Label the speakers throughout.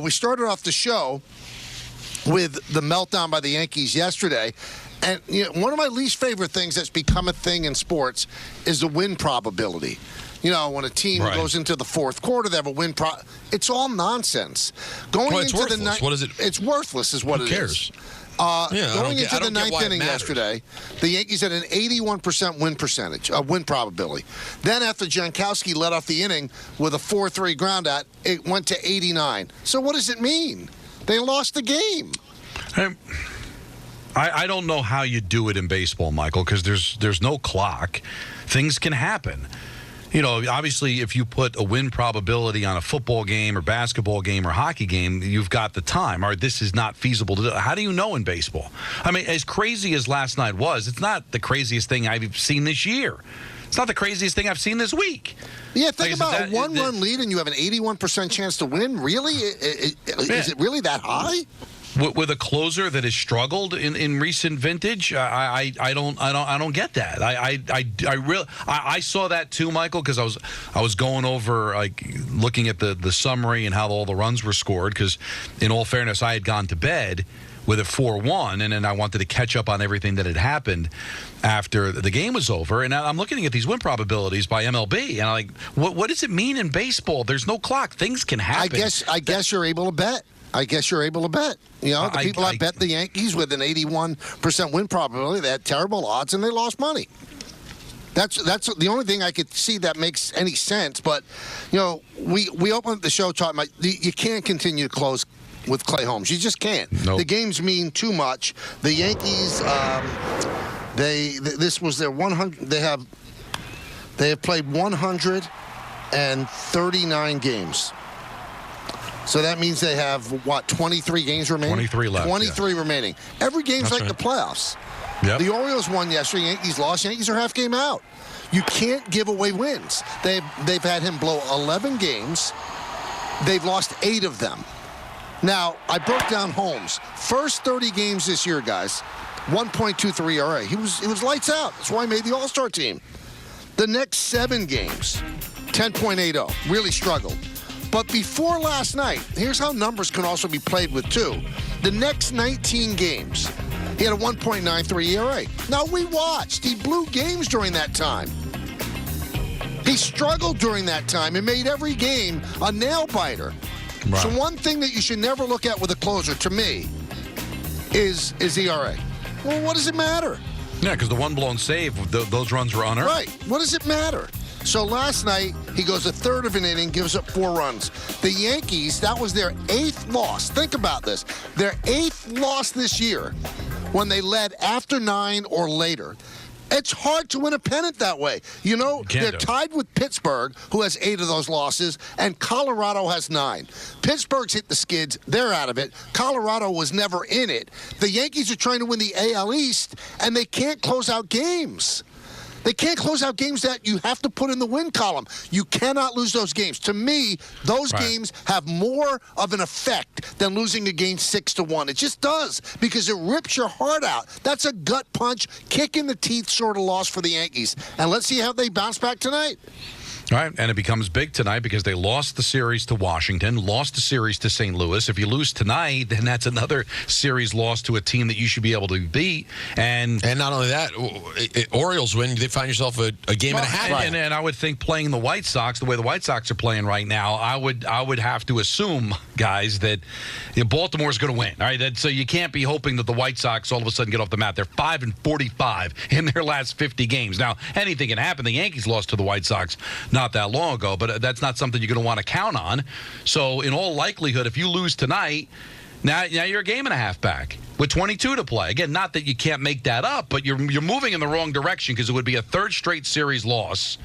Speaker 1: We started off the show with the meltdown by the Yankees yesterday. And one of my least favorite things that's become a thing in sports is the win probability. When a team goes into the fourth quarter, they have a win it's all nonsense.
Speaker 2: It's worthless. What is it?
Speaker 1: It's worthless is what it is.
Speaker 2: Who cares?
Speaker 1: Going into the ninth inning yesterday, the Yankees had an 81% win probability. Then after Jankowski led off the inning with a 4-3 ground out, it went to 89. So what does it mean? They lost the game.
Speaker 2: I don't know how you do it in baseball, Michael, because there's no clock. Things can happen. Obviously, if you put a win probability on a football game or basketball game or hockey game, you've got the time. Or this is not feasible to do. How do you know in baseball? I mean, as crazy as last night was, it's not the craziest thing I've seen this year. It's not the craziest thing I've seen this week.
Speaker 1: Yeah, think about a one-run lead and you have an 81% chance to win. Really? Is it really that high?
Speaker 2: With a closer that has struggled in recent vintage, I don't get that. I saw that too, Michael, because I was going over looking at the summary and how all the runs were scored. Because in all fairness, I had gone to bed with a 4-1, and then I wanted to catch up on everything that had happened after the game was over. And I'm looking at these win probabilities by MLB, and I'm like, what does it mean in baseball? There's no clock. Things can happen.
Speaker 1: I guess you're able to bet. The people that bet the Yankees with an 81% win probability, they had terrible odds and they lost money. That's the only thing I could see that makes any sense. But, we opened the show talking about you can't continue to close with Clay Holmes. You just can't. Nope. The games mean too much. The Yankees, this was their 100. They have played 139 games. So that means they have, 23 games remaining?
Speaker 2: 23 left.
Speaker 1: 23 remaining. Every game's the playoffs.
Speaker 2: Yep.
Speaker 1: The Orioles won yesterday. Yankees lost. Yankees are half game out. You can't give away wins. They've had him blow 11 games. They've lost 8 of them. Now, I broke down Holmes. First 30 games this year, guys, 1.23 ERA. He was lights out. That's why he made the All-Star team. The next 7 games, 10.80. Really struggled. But before last night, here's how numbers can also be played with, too. The next 19 games, he had a 1.93 ERA. Now, we watched. He blew games during that time. He struggled during that time and made every game a nail-biter. Right. So one thing that you should never look at with a closer, to me, is ERA. Well, what does it matter?
Speaker 2: Yeah, because the one blown save, those runs were unearned.
Speaker 1: Right. What does it matter? So last night, he goes a third of an inning, gives up 4 runs. The Yankees, that was their 8th loss. Think about this. Their 8th loss this year when they led after 9 or later. It's hard to win a pennant that way. They're tied with Pittsburgh, who has 8 of those losses, and Colorado has 9. Pittsburgh's hit the skids. They're out of it. Colorado was never in it. The Yankees are trying to win the AL East, and they can't close out games. They can't close out games that you have to put in the win column. You cannot lose those games. To me, those games have more of an effect than losing a game 6-1. It just does, because it rips your heart out. That's a gut punch, kick in the teeth sort of loss for the Yankees. And let's see how they bounce back tonight.
Speaker 2: All right, and it becomes big tonight because they lost the series to Washington, lost the series to St. Louis. If you lose tonight, then that's another series loss to a team that you should be able to beat. And
Speaker 3: not only that, Orioles win, they find yourself a game and a half.
Speaker 2: And I would think playing the White Sox, the way the White Sox are playing right now, I would have to assume, guys, that Baltimore's going to win. All right, so you can't be hoping that the White Sox all of a sudden get off the mat. They're 5-45 in their last 50 games. Now, anything can happen. The Yankees lost to the White Sox not that long ago, but that's not something you're going to want to count on. So in all likelihood, if you lose tonight, now you're a game and a half back with 22 to play. Again, not that you can't make that up, but you're moving in the wrong direction, because it would be a 3rd straight series loss.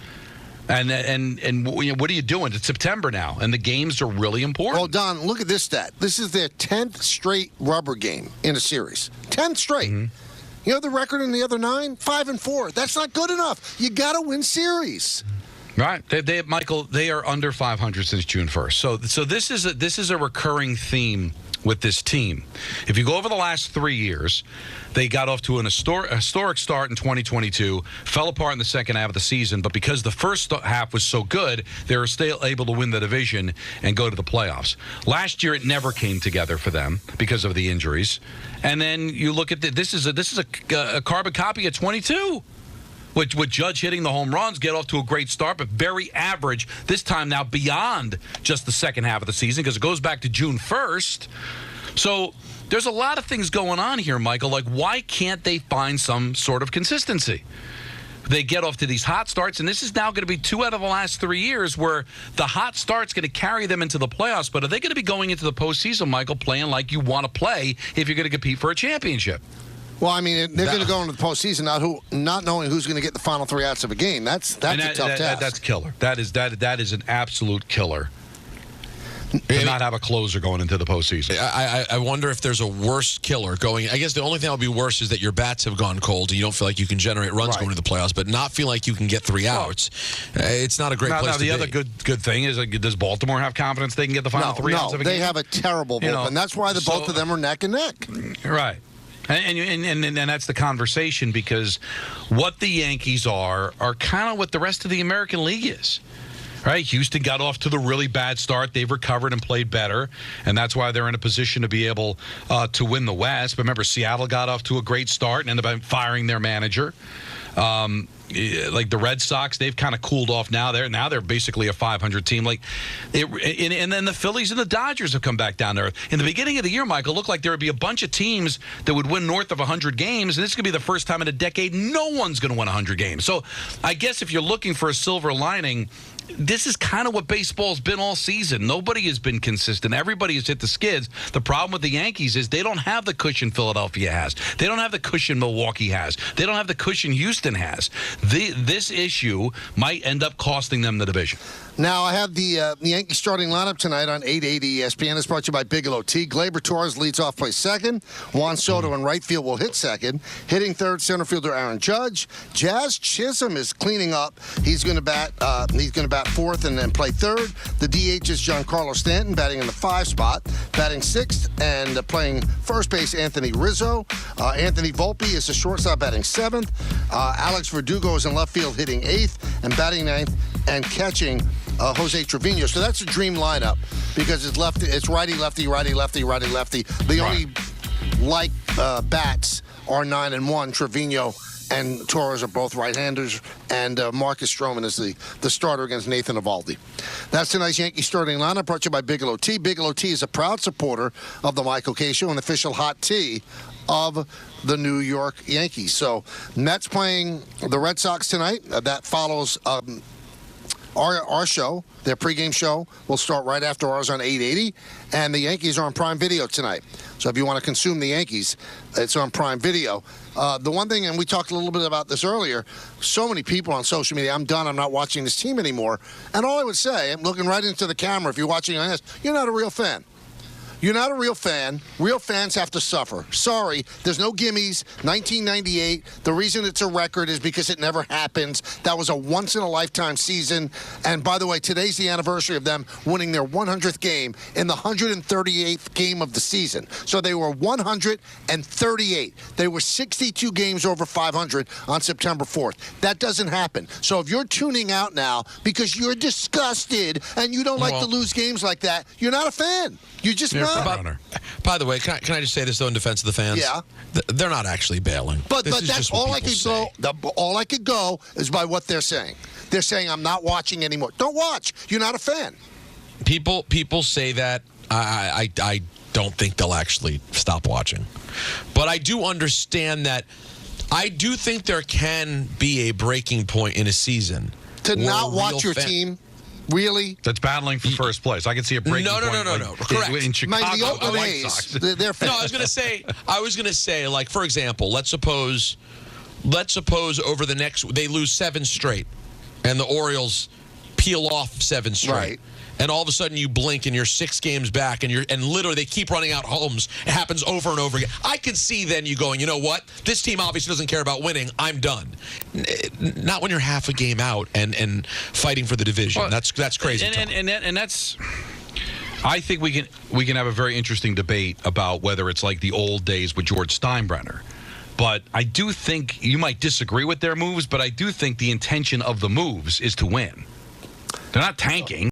Speaker 2: And what are you doing? It's September now, and the games are really important.
Speaker 1: Well, Don, look at this stat. This is their 10th straight rubber game in a series. 10th straight. Mm-hmm. You know the record in the other 9? 5-4. That's not good enough. You got to win series.
Speaker 2: Right, Michael, they are under 500 since June 1st. So this is a recurring theme with this team. If you go over the last 3 years, they got off to an historic start in 2022, fell apart in the second half of the season, but because the first half was so good, they were still able to win the division and go to the playoffs. Last year, it never came together for them because of the injuries. And then you look at this is a carbon copy of 22. With Judge hitting the home runs, get off to a great start, but very average this time now beyond just the second half of the season because it goes back to June 1st. So there's a lot of things going on here, Michael. Like, why can't they find some sort of consistency? They get off to these hot starts, and this is now going to be 2 out of the last 3 years where the hot start's going to carry them into the playoffs. But are they going to be going into the postseason, Michael, playing like you want to play if you're going to compete for a championship?
Speaker 1: Well, I mean, they're going to go into the postseason not knowing who's going to get the final 3 outs of a game. That's a tough task.
Speaker 2: That's killer. That is an absolute killer. To not have a closer going into the postseason.
Speaker 3: I wonder if there's a worse killer going. I guess the only thing that would be worse is that your bats have gone cold and you don't feel like you can generate runs going to the playoffs, but not feel like you can get 3 outs. It's not a great place to be.
Speaker 2: The other good thing is, does Baltimore have confidence they can get the final 3 outs of a game?
Speaker 1: No, they have a terrible bullpen. And that's why both of them are neck and neck.
Speaker 2: Right. And that's the conversation, because what the Yankees are kind of what the rest of the American League is. Right? Houston got off to the really bad start. They've recovered and played better, and that's why they're in a position to be able to win the West. But remember, Seattle got off to a great start and ended up firing their manager. Like the Red Sox, they've kind of cooled off now. They're basically a 500 team. And then the Phillies and the Dodgers have come back down there. In the beginning of the year, Michael, it looked like there would be a bunch of teams that would win north of 100 games, and this could be the first time in a decade no one's going to win 100 games. So I guess if you're looking for a silver lining, this is kind of what baseball's been all season. Nobody has been consistent. Everybody has hit the skids. The problem with the Yankees is they don't have the cushion Philadelphia has. They don't have the cushion Milwaukee has. They don't have the cushion Houston has. This issue might end up costing them the division.
Speaker 1: Now, I have the Yankee starting lineup tonight on 880 ESPN. It's brought to you by Bigelow Tea. Gleyber Torres leads off, plays second. Juan Soto in right field will hit second. Hitting third, center fielder Aaron Judge. Jazz Chisholm is cleaning up. He's going to bat fourth and then play third. The DH is Giancarlo Stanton, batting in the 5 spot. Batting sixth and playing first base, Anthony Rizzo. Anthony Volpe is the shortstop, batting seventh. Alex Verdugo is in left field, hitting eighth, and batting ninth and catching Jose Trevino. So that's a dream lineup because it's righty, lefty, righty, lefty, righty, lefty. The only bats are 9 and 1. Trevino and Torres are both right-handers, and Marcus Stroman is the starter against Nathan Eovaldi. That's tonight's Yankee starting lineup, brought to you by Bigelow Tea. Bigelow Tea is a proud supporter of the Michael Kay Show, an official hot tea of the New York Yankees. So Mets playing the Red Sox tonight. That follows our show. Their pregame show will start right after ours on 880, and the Yankees are on Prime Video tonight. So if you want to consume the Yankees, it's on Prime Video. The one thing, and we talked a little bit about this earlier, so many people on social media, I'm done, I'm not watching this team anymore. And all I would say, I'm looking right into the camera, if you're watching on this, you're not a real fan. You're not a real fan. Real fans have to suffer. Sorry, there's no gimmies. 1998, the reason it's a record is because it never happens. That was a once-in-a-lifetime season. And by the way, today's the anniversary of them winning their 100th game in the 138th game of the season. So they were 138. They were 62 games over 500 on September 4th. That doesn't happen. So if you're tuning out now because you're disgusted and you don't like to lose games like that, you're not a fan. You're just not.
Speaker 3: By the way, can I just say this, though, in defense of the fans?
Speaker 1: Yeah.
Speaker 3: They're not actually bailing.
Speaker 1: But that's all I could go. All I could go is by what they're saying. They're saying, I'm not watching anymore. Don't watch. You're not a fan.
Speaker 3: People say that. I don't think they'll actually stop watching. But I do understand that. I do think there can be a breaking point in a season.
Speaker 1: To not watch your team? Really?
Speaker 2: That's battling for first place. I can see a breaking point.
Speaker 3: No. Correct.
Speaker 2: In Chicago,
Speaker 1: the Oakland A's, they're fans.
Speaker 3: No, I was gonna say, like, for example, let's suppose over the next, they lose 7 straight, and the Orioles peel off 7 straight.
Speaker 1: Right.
Speaker 3: And all of a sudden you blink and you're 6 games back and literally they keep running out Holmes. It happens over and over again. I can see then you going, you know what? This team obviously doesn't care about winning. I'm done. Not when you're half a game out and fighting for the division. That's crazy.
Speaker 2: And that's I think we can have a very interesting debate about whether it's like the old days with George Steinbrenner. But I do think you might disagree with their moves, but I do think the intention of the moves is to win. They're not tanking.